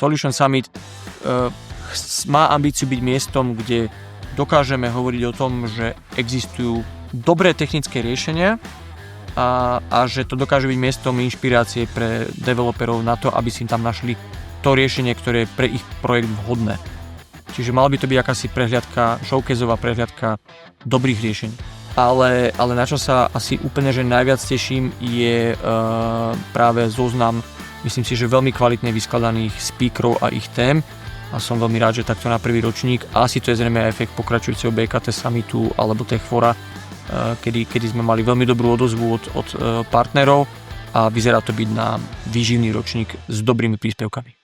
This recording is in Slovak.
Solution Summit má ambíciu byť miestom, kde dokážeme hovoriť o tom, že existujú dobré technické riešenia a že to dokáže byť miestom inšpirácie pre developerov na to, aby si tam našli to riešenie, ktoré je pre ich projekt vhodné. Čiže mala by to byť akási prehliadka, showcaseová prehliadka dobrých riešení. Ale na čo sa asi úplne že najviac teším je práve zoznam, myslím si, že veľmi kvalitne vyskladaných speakerov a ich tém. A som veľmi rád, že takto na prvý ročník. Asi to je zrejme aj efekt pokračujúceho BKT Summitu alebo Techfora, kedy sme mali veľmi dobrú odozvu od partnerov a vyzerá to byť na výživný ročník s dobrými príspevkami.